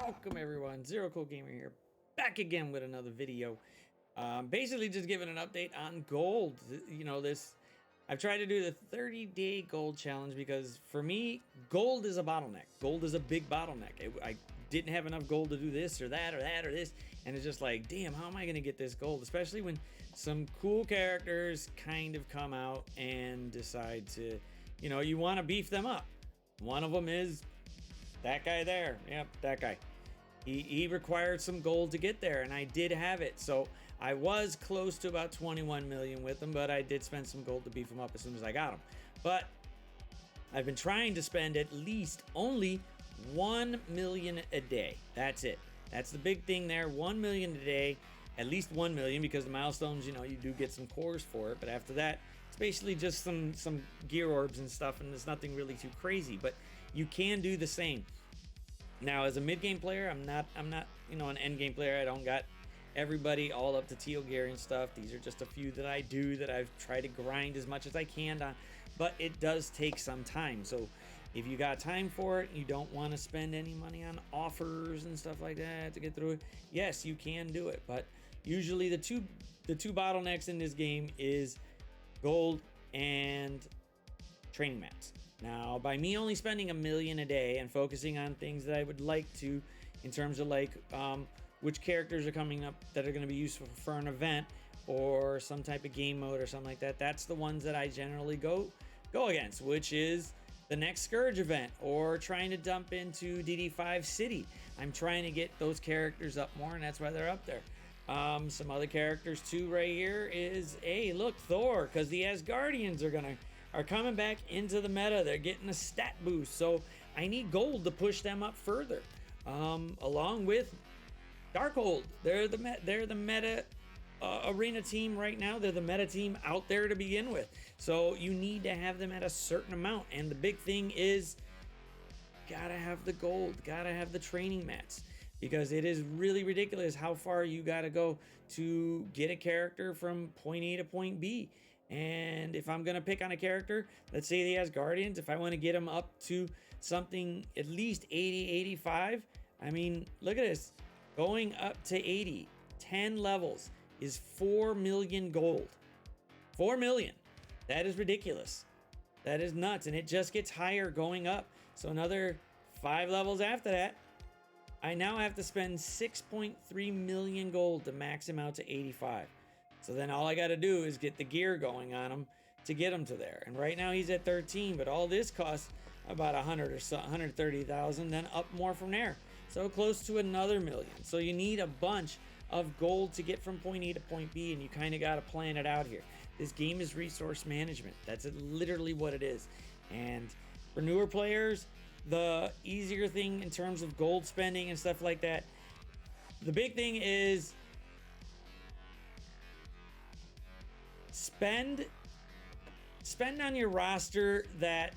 Welcome everyone, Zero Cool Gamer here, back again with another video. Basically just giving an update on gold. I've tried to do the 30-day gold challenge because for me, gold is a bottleneck. Gold is a big bottleneck. I didn't have enough gold to do this or that or that or this, and it's just like, damn, how am I gonna get this gold? Especially when some cool characters kind of come out and decide to, you want to beef them up. One of them is that guy there. Yep, that guy. He required some gold to get there, and I did have it. So I was close to about 21 million with him, but I did spend some gold to beef him up as soon as I got him. But I've been trying to spend at least only 1 million a day. That's it. That's the big thing there. 1 million a day, at least 1 million, because the milestones, you do get some cores for it. But after that, it's basically just some gear orbs and stuff, and there's nothing really too crazy. But you can do the same. Now, as a mid-game player, I'm not, an end-game player. I don't got everybody all up to teal gear and stuff. These are just a few that I do that I've tried to grind as much as I can on, but it does take some time. So if you got time for it, you don't want to spend any money on offers and stuff like that to get through it, yes, you can do it. But usually the two bottlenecks in this game is gold and training mats. Now, by me only spending 1 million a day and focusing on things that I would like to, in terms of which characters are coming up that are going to be useful for an event or some type of game mode or something like that, that's the ones that I generally go against, which is the next Scourge event or trying to dump into DD5 City. I'm trying to get those characters up more, and that's why they're up there. Some other characters too right here is, hey, look, Thor, because the Asgardians are coming back into the meta. They're getting a stat boost, so I need gold to push them up further. Along with Darkhold, they're the meta arena team right now. They're the meta team out there to begin with, so you need to have them at a certain amount. And the big thing is, gotta have the gold, gotta have the training mats, because it is really ridiculous how far you gotta go to get a character from point A to point B. And if I'm going to pick on a character, let's say the Asgardians, if I want to get them up to something at least 80, 85, I mean, look at this. Going up to 80, 10 levels is 4 million gold. 4 million. That is ridiculous. That is nuts. And it just gets higher going up. So another 5 levels after that, I now have to spend 6.3 million gold to max him out to 85. So then all I got to do is get the gear going on him to get him to there. And right now he's at 13, but all this costs about 100 or so, 130,000, then up more from there. So close to another million. So you need a bunch of gold to get from point A to point B, and you kind of got to plan it out here. This game is resource management. That's literally what it is. And for newer players, the easier thing in terms of gold spending and stuff like that, the big thing is spend on your roster that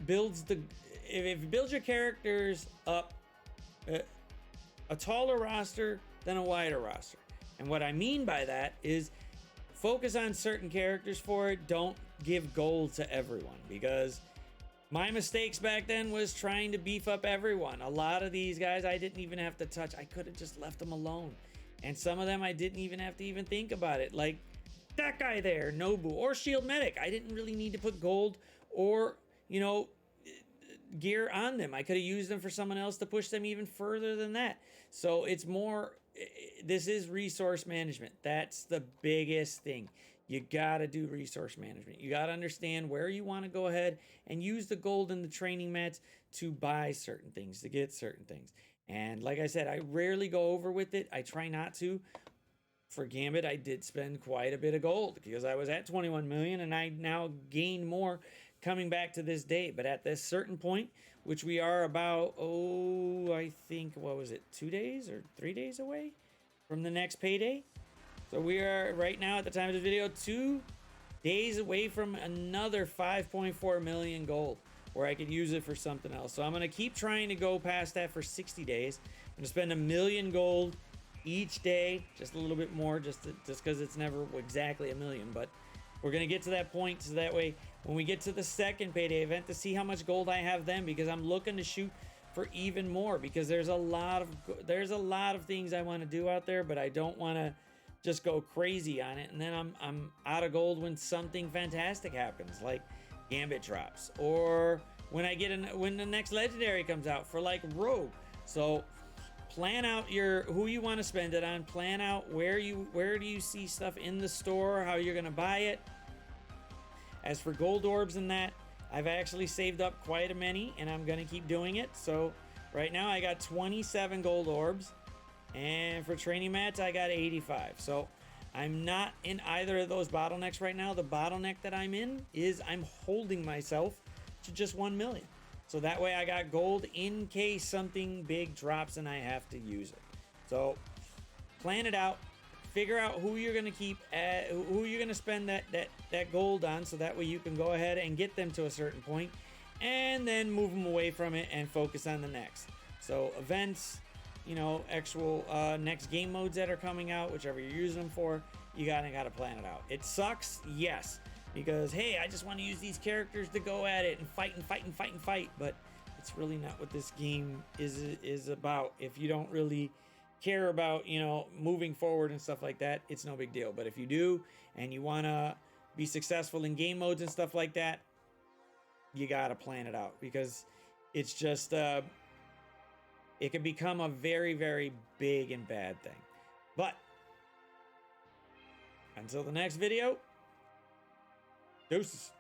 builds if it builds your characters up, a taller roster than a wider roster. And what I mean by that is focus on certain characters for it. Don't give gold to everyone, because my mistakes back then was trying to beef up everyone. A lot of these guys I didn't even have to touch. I could have just left them alone. And some of them I didn't even have to even think about it. Like that guy there, Nobu, or Shield Medic. I didn't really need to put gold or, gear on them. I could have used them for someone else to push them even further than that. So it's more, this is resource management. That's the biggest thing. You got to do resource management. You got to understand where you want to go ahead and use the gold and the training mats to buy certain things, to get certain things. And like I said, I rarely go over with it. I try not to. For Gambit, I did spend quite a bit of gold because I was at 21 million, and I now gain more coming back to this day. But at this certain point, which we are about, I think, what was it, 2 days or 3 days away from the next payday? So we are right now at the time of this video 2 days away from another 5.4 million gold, where I could use it for something else. So I'm going to keep trying to go past that for 60 days. I'm going to spend 1 million gold each day, just a little bit more, just because it's never exactly 1 million, but we're going to get to that point, so that way when we get to the second payday event, to see how much gold I have then, because I'm looking to shoot for even more, because there's a lot of things I want to do out there, but I don't want to just go crazy on it, and then I'm out of gold when something fantastic happens, like Gambit drops, or when the next legendary comes out for like Rogue. So plan out who you want to spend it on, plan out where do you see stuff in the store, how you're gonna buy it. As for gold orbs and that, I've actually saved up quite a many, and I'm gonna keep doing it. So right now I got 27 gold orbs, and for training mats I got 85. So I'm not in either of those bottlenecks right now. The bottleneck that I'm in is I'm holding myself to just 1 million. So that way I got gold in case something big drops and I have to use it. So plan it out, figure out who you're gonna keep, who you're gonna spend that gold on, so that way you can go ahead and get them to a certain point, and then move them away from it and focus on the next. So events, you know, actual next game modes that are coming out, whichever you're using them for, you gotta plan it out. It sucks, yes, because hey, I just want to use these characters to go at it and fight and fight and fight and fight, but it's really not what this game is about. If you don't really care about, you know, moving forward and stuff like that, it's no big deal. But if you do and you want to be successful in game modes and stuff like that, you gotta plan it out, because it's just it can become a very, very big and bad thing. But until the next video, deuces.